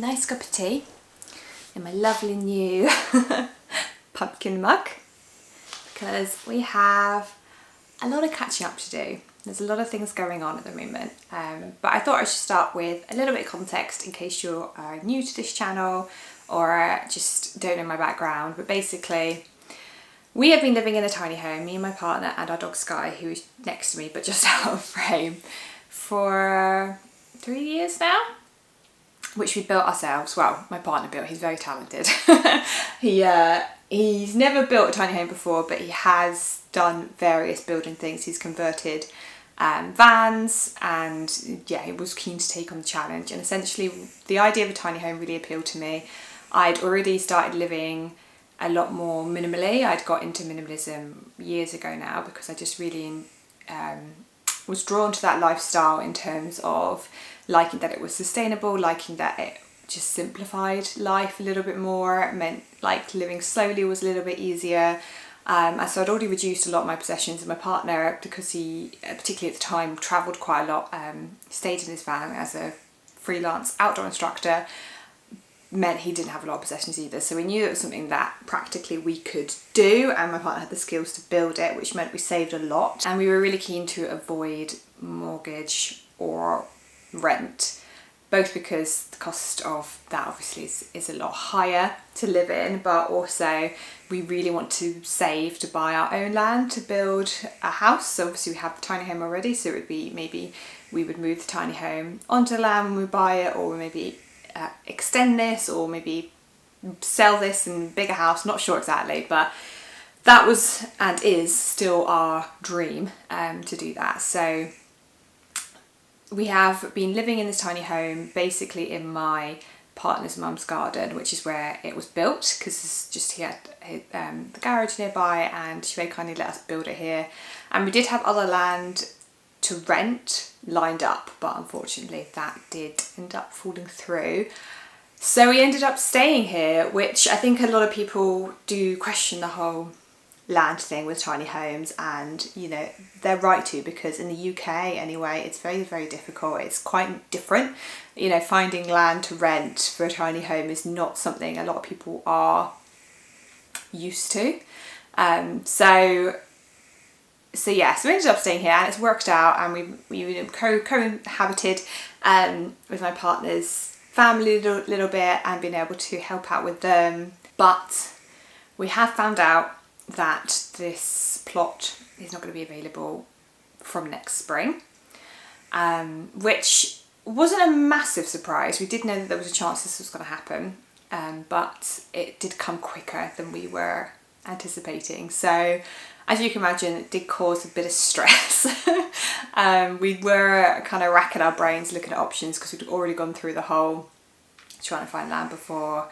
nice cup of tea in my lovely new pumpkin mug, because we have a lot of catching up to do. There's a lot of things going on at the moment, but I thought I should start with a little bit of context in case you're new to this channel or just don't know my background. But basically, we have been living in a tiny home, me and my partner and our dog Sky, who is next to me but just out of frame, for 3 years now, which we built ourselves. Well, my partner built, he's very talented. He's never built a tiny home before, but he has done various building things. He's converted vans, and yeah, he was keen to take on the challenge. And essentially the idea of a tiny home really appealed to me. I'd already started living a lot more minimally. I'd got into minimalism years ago now because I just really was drawn to that lifestyle in terms of liking that it was sustainable, liking that it just simplified life a little bit more. It meant like living slowly was a little bit easier. And so I'd already reduced a lot of my possessions, and my partner, because he, particularly at the time, travelled quite a lot, stayed in his van as a freelance outdoor instructor, meant he didn't have a lot of possessions either. So we knew it was something that practically we could do, and my partner had the skills to build it, which meant we saved a lot. And we were really keen to avoid mortgage or rent, both because the cost of that obviously is a lot higher to live in, but also we really want to save to buy our own land to build a house. So obviously we have the tiny home already, so it would be maybe we would move the tiny home onto the land when we buy it, or maybe extend this, or maybe sell this and bigger house, not sure exactly, but that was and is still our dream to do that. So we have been living in this tiny home basically in my partner's mum's garden, which is where it was built, because he had the garage nearby, and she very kindly let us build it here. And we did have other land to rent lined up, but unfortunately that did end up falling through. So we ended up staying here, which I think a lot of people do question the whole land thing with tiny homes, and you know, they're right to, because in the UK anyway, it's very, very difficult. It's quite different. You know, finding land to rent for a tiny home is not something a lot of people are used to. So yeah, so we ended up staying here, and it's worked out, and we cohabited with my partner's family a little bit, and been able to help out with them. But we have found out that this plot is not going to be available from next spring, which wasn't a massive surprise. We did know that there was a chance this was going to happen, but it did come quicker than we were anticipating. So as you can imagine, it did cause a bit of stress. We were kind of racking our brains looking at options, because we'd already gone through the whole trying to find land before,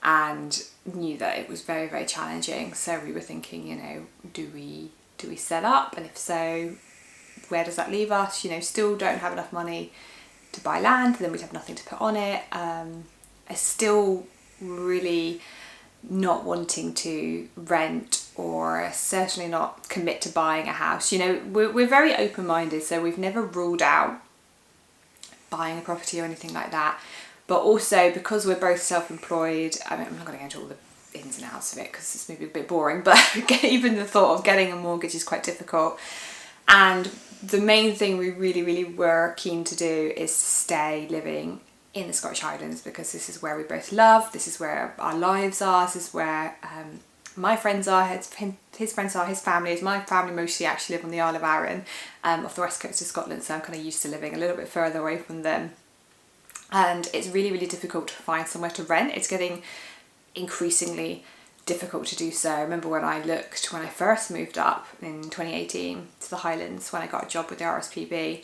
and knew that it was very, very challenging. So we were thinking, you know, do we sell up, and if so, where does that leave us? You know, still don't have enough money to buy land, then we'd have nothing to put on it. I still really not wanting to rent, or certainly not commit to buying a house. You know, we're very open-minded, so we've never ruled out buying a property or anything like that. But also, because we're both self-employed, I mean, I'm not going to go into all the ins and outs of it because it's maybe a bit boring, but even the thought of getting a mortgage is quite difficult. And the main thing we really, really were keen to do is to stay living in the Scottish Highlands, because this is where we both love, this is where our lives are, this is where my friends are, his friends are, his family is. My family mostly actually live on the Isle of Arran, off the west coast of Scotland, so I'm kind of used to living a little bit further away from them. And it's really, really difficult to find somewhere to rent. It's getting increasingly difficult to do so. I remember when I first moved up in 2018 to the Highlands, when I got a job with the RSPB,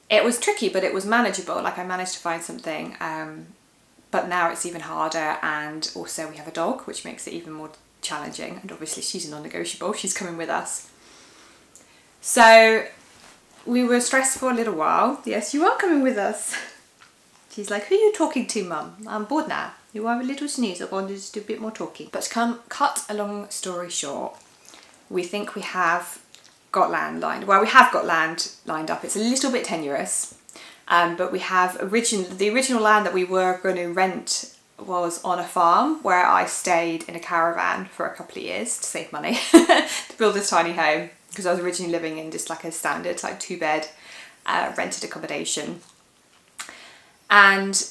it was tricky, but it was manageable. Like, I managed to find something, but now it's even harder. And also we have a dog, which makes it even more challenging. And obviously she's a non-negotiable, she's coming with us. So we were stressed for a little while. Yes, you are coming with us. She's like, who are you talking to, Mum? I'm bored now. You are a little snooze. I wanted to do a bit more talking. But to cut a long story short, we think we have got land lined. Well, we have got land lined up. It's a little bit tenuous, But we have the original land that we were going to rent was on a farm where I stayed in a caravan for a couple of years to save money to build this tiny home, because I was originally living in just like a standard like 2-bed rented accommodation. And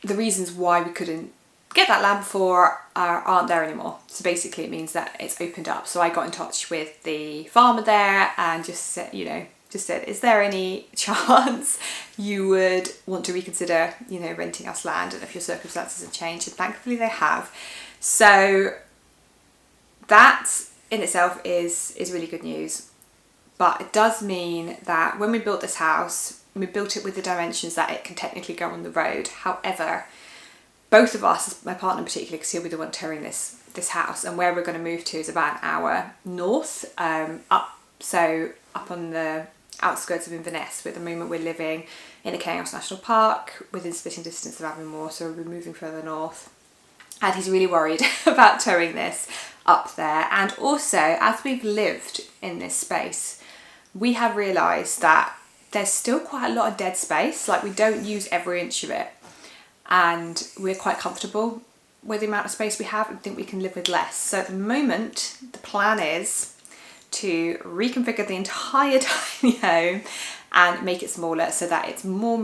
the reasons why we couldn't get that land before aren't there anymore. So basically it means that it's opened up. So I got in touch with the farmer there and just said, is there any chance you would want to reconsider, renting us land, and if your circumstances have changed? And thankfully they have. So that in itself is really good news. But it does mean that when we built this house, we built it with the dimensions that it can technically go on the road. However, both of us, my partner in particular, because he'll be the one touring this house, and where we're going to move to is about an hour north, up on the outskirts of Inverness. But at the moment we're living in the Kenhouse National Park within spitting distance of Avonmore, so we'll be moving further north. And he's really worried about towing this up there. And also, as we've lived in this space, we have realised that there's still quite a lot of dead space. Like, we don't use every inch of it, and we're quite comfortable with the amount of space we have and think we can live with less. So at the moment, the plan is to reconfigure the entire tiny home and make it smaller so that it's more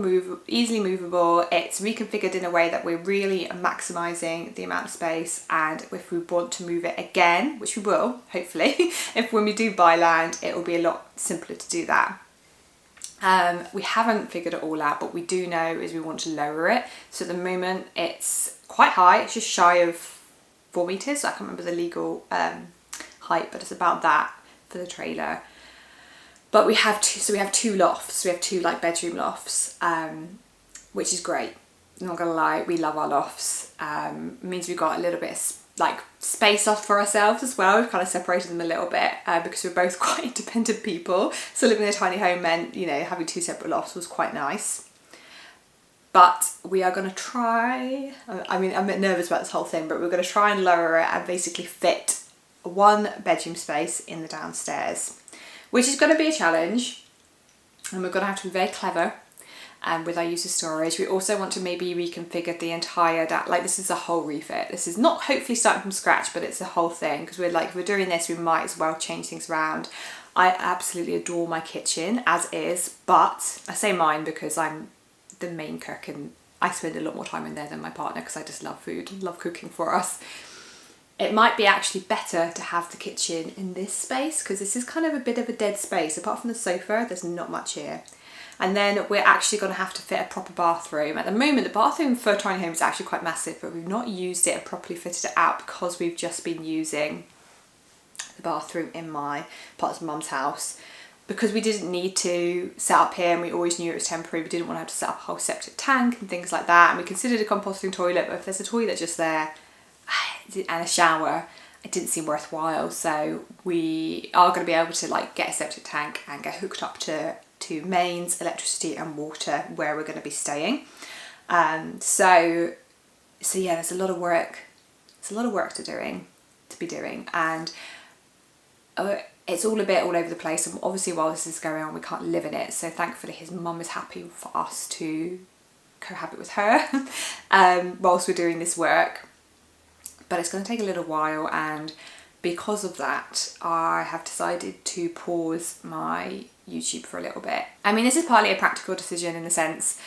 easily movable. It's reconfigured in a way that we're really maximising the amount of space, and if we want to move it again, which we will, hopefully, if when we do buy land, it will be a lot simpler to do that. We haven't figured it all out, but we do know is we want to lower it. So at the moment it's quite high, it's just shy of 4 meters. So I can't remember the legal height, but it's about that for the trailer. But we have two lofts. We have two like bedroom lofts, which is great. I'm not gonna lie, we love our lofts. It means we've got a little bit of like space off for ourselves as well. We've kind of separated them a little bit because we're both quite independent people. So living in a tiny home meant, having two separate lofts was quite nice. But we are going to try, I'm a bit nervous about this whole thing, but we're going to try and lower it and basically fit one bedroom space in the downstairs, which is going to be a challenge, and we're going to have to be very clever with our use of storage. We also want to maybe reconfigure the entire, this is a whole refit. This is not hopefully starting from scratch, but it's a whole thing, because if we're doing this, we might as well change things around. I absolutely adore my kitchen as is, but I say mine because I'm the main cook and I spend a lot more time in there than my partner, because I just love food and love cooking for us. It might be actually better to have the kitchen in this space, because this is kind of a bit of a dead space. Apart from the sofa, there's not much here. And then we're actually going to have to fit a proper bathroom. At the moment, the bathroom for a tiny home is actually quite massive, but we've not used it and properly fitted it out because we've just been using the bathroom in my partner's mum's house, because we didn't need to set up here, and we always knew it was temporary. We didn't want to have to set up a whole septic tank and things like that. And we considered a composting toilet, but if there's a toilet just there and a shower, it didn't seem worthwhile. So we are going to be able to get a septic tank and get hooked up to mains, electricity and water where we're going to be staying. So yeah, there's a lot of work. It's a lot of work to be doing, and it's all a bit all over the place. And obviously, while this is going on, we can't live in it. So thankfully, his mum is happy for us to cohabit with her whilst we're doing this work. But it's going to take a little while, and because of that, I have decided to pause my YouTube for a little bit. I mean, this is partly a practical decision in the sense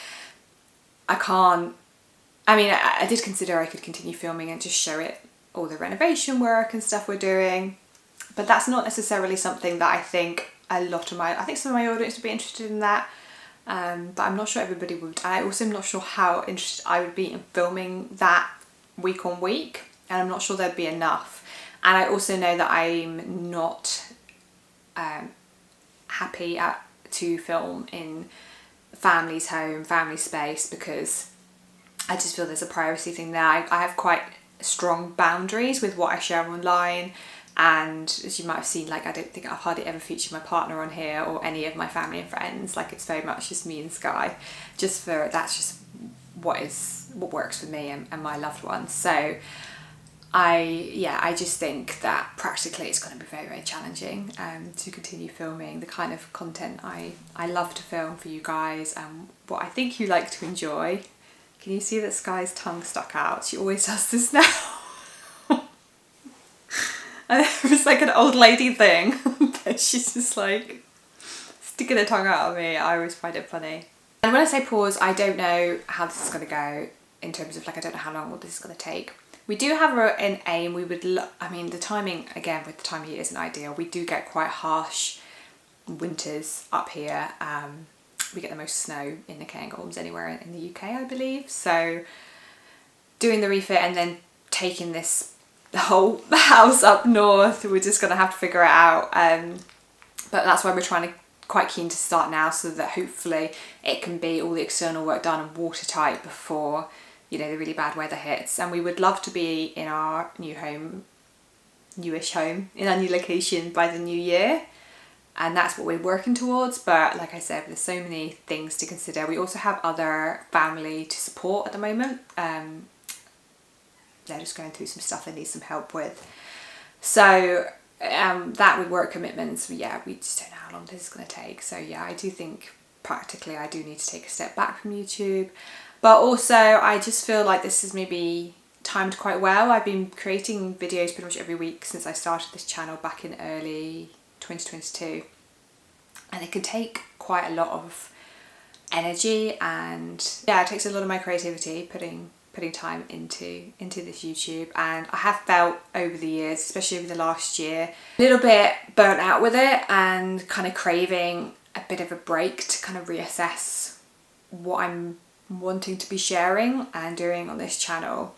I did consider I could continue filming and just show it all the renovation work and stuff we're doing, but that's not necessarily something that I think I think some of my audience would be interested in that, but I'm not sure everybody would. I also am not sure how interested I would be in filming that week on week, and I'm not sure there'd be enough. And I also know that I'm not happy to film in family's home, family space, because I just feel there's a privacy thing there. I have quite strong boundaries with what I share online, and as you might have seen, I don't think I've hardly ever featured my partner on here or any of my family and friends. It's very much just me and Sky. That's just what works for me and my loved ones. So I just think that practically it's going to be very, very challenging to continue filming the kind of content I love to film for you guys and what I think you like to enjoy. Can you see that Sky's tongue stuck out? She always does this now. It's like an old lady thing, but she's just like sticking her tongue out at me. I always find it funny. And when I say pause, I don't know how this is going to go in terms of like, I don't know how long all this is going to take. We do have an aim. We would, I mean, the timing, again, with the time of year isn't ideal. We do get quite harsh winters up here. We get the most snow in the Cairngorms anywhere in the UK, I believe. So doing the refit and then taking the whole house up north, we're just going to have to figure it out. But that's why we're quite keen to start now, so that hopefully it can be all the external work done and watertight before, you know, the really bad weather hits. And we would love to be in our newish home, in our new location by the new year. And that's what we're working towards. But like I said, there's so many things to consider. We also have other family to support at the moment. They're just going through some stuff they need some help with. So that with work commitments, yeah, we just don't know how long this is going to take. So yeah, I do think practically I do need to take a step back from YouTube. But also I just feel like this is maybe timed quite well. I've been creating videos pretty much every week since I started this channel back in early 2022. And it can take quite a lot of energy, and yeah, it takes a lot of my creativity putting time into this YouTube. And I have felt over the years, especially over the last year, a little bit burnt out with it and kind of craving a bit of a break to kind of reassess what I'm wanting to be sharing and doing on this channel.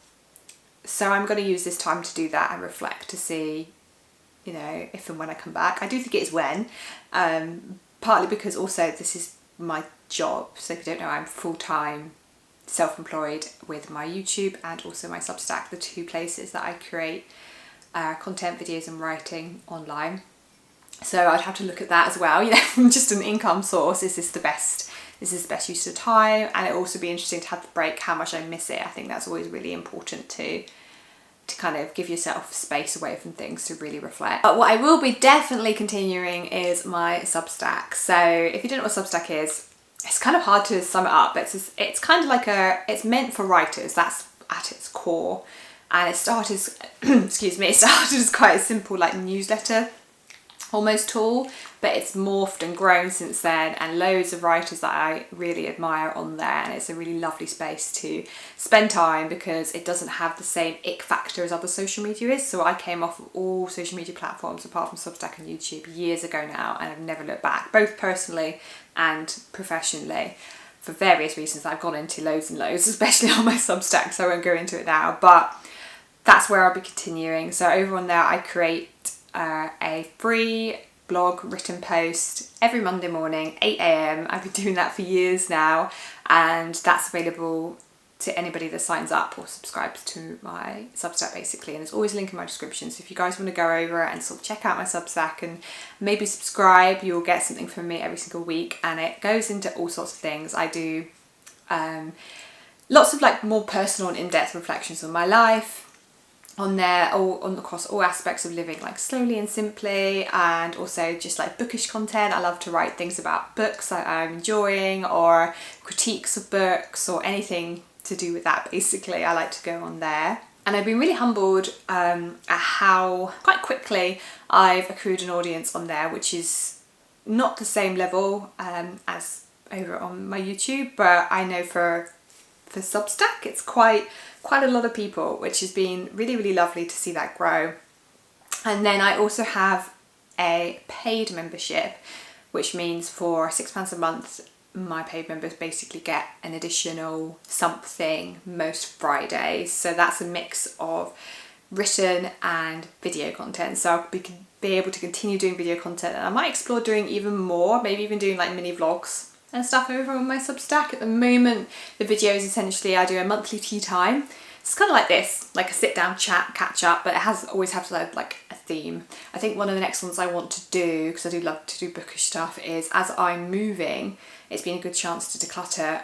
So I'm going to use this time to do that and reflect to see, you know, if and when I come back. I do think it is when, partly because also this is my job. So if you don't know, I'm full-time self-employed with my YouTube and also my Substack, the two places that I create content, videos and writing online. So I'd have to look at that as well, you know, from just an income source. Is this the best use of time? And it'll also be interesting to have the break, how much I miss it. I think that's always really important to kind of give yourself space away from things to really reflect. But what I will be definitely continuing is my Substack. So if you don't know what Substack is, it's kind of hard to sum it up, but it's kind of like it's meant for writers. That's at its core. And it started, excuse me, it started as quite a simple like newsletter almost tool, but it's morphed and grown since then, and loads of writers that I really admire on there, and it's a really lovely space to spend time because it doesn't have the same ick factor as other social media is. So I came off of all social media platforms apart from Substack and YouTube years ago now, and I've never looked back, both personally and professionally, for various reasons. I've gone into loads and loads, especially on my Substack, so I won't go into it now, but that's where I'll be continuing. So over on there I create a free blog written post every Monday morning, 8 AM. I've been doing that for years now, and that's available to anybody that signs up or subscribes to my Substack basically, and there's always a link in my description. So if you guys want to go over and sort of check out my Substack and maybe subscribe, you'll get something from me every single week, and it goes into all sorts of things. I do lots of like more personal and in-depth reflections on my life on there, across all aspects of living like slowly and simply, and also just like bookish content. I love to write things about books that I'm enjoying, or critiques of books, or anything to do with that basically. I like to go on there, and I've been really humbled at how quite quickly I've accrued an audience on there, which is not the same level as over on my YouTube, but I know for Substack it's quite a lot of people, which has been really, really lovely to see that grow. And then I also have a paid membership, which means for £6 a month, my paid members basically get an additional something most Fridays. So that's a mix of written and video content. So I'll be able to continue doing video content, and I might explore doing even more, maybe even doing like mini vlogs and stuff over on my Substack. At the moment, the videos essentially I do a monthly tea time. It's kind of like this, like a sit down chat, catch up, but it always has to have like a theme. I think one of the next ones I want to do, because I do love to do bookish stuff, is as I'm moving, it's been a good chance to declutter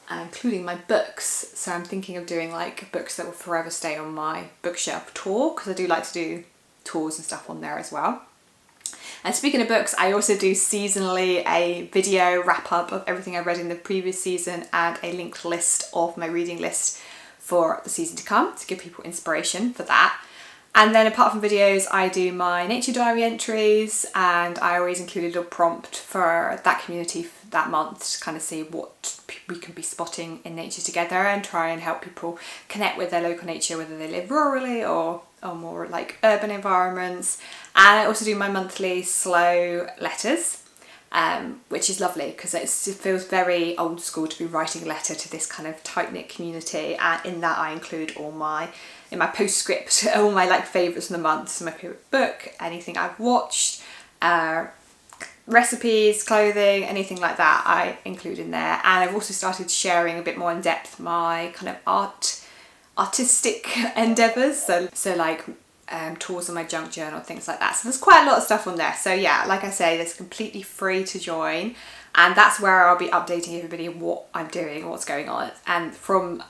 including my books. So I'm thinking of doing like books that will forever stay on my bookshelf tour, because I do like to do tours and stuff on there as well. And speaking of books, I also do seasonally a video wrap up of everything I read in the previous season and a linked list of my reading list for the season to come, to give people inspiration for that. And then apart from videos, I do my nature diary entries, and I always include a little prompt for that community for that month to kind of see what we can be spotting in nature together and try and help people connect with their local nature, whether they live rurally or more like urban environments. And I also do my monthly slow letters, which is lovely because it feels very old school to be writing a letter to this kind of tight-knit community. And in that I include in my postscript all my like favourites from the month, so my favourite book, anything I've watched, recipes, clothing, anything like that I include in there. And I've also started sharing a bit more in depth my kind of artistic endeavours, so like tours on my junk journal, things like that. So there's quite a lot of stuff on there. So yeah, like I say, it's completely free to join, and that's where I'll be updating everybody what I'm doing, what's going on. And from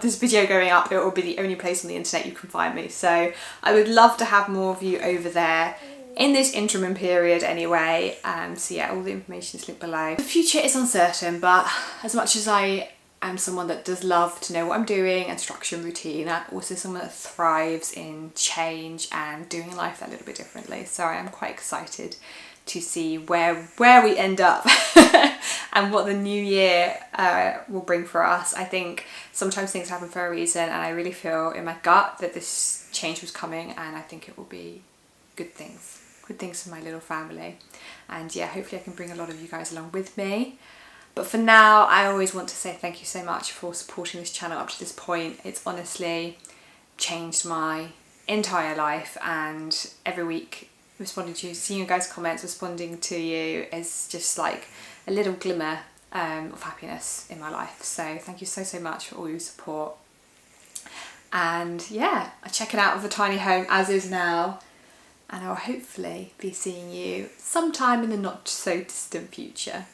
this video going up, it will be the only place on the internet you can find me. So I would love to have more of you over there in this interim period anyway. So yeah, all the information is linked below. The future is uncertain, but as much as I am someone that does love to know what I'm doing and structure and routine, I'm also someone that thrives in change and doing life that little bit differently. So I am quite excited to see where we end up and what the new year will bring for us. I think sometimes things happen for a reason, and I really feel in my gut that this change was coming, and I think it will be good things for my little family. And yeah, hopefully I can bring a lot of you guys along with me. But for now, I always want to say thank you so much for supporting this channel up to this point. It's honestly changed my entire life, and every week responding to you, seeing you guys' comments, responding to you is just like a little glimmer of happiness in my life. So thank you so much for all your support. And yeah, I'm checking out of the tiny home as is now, and I'll hopefully be seeing you sometime in the not so distant future.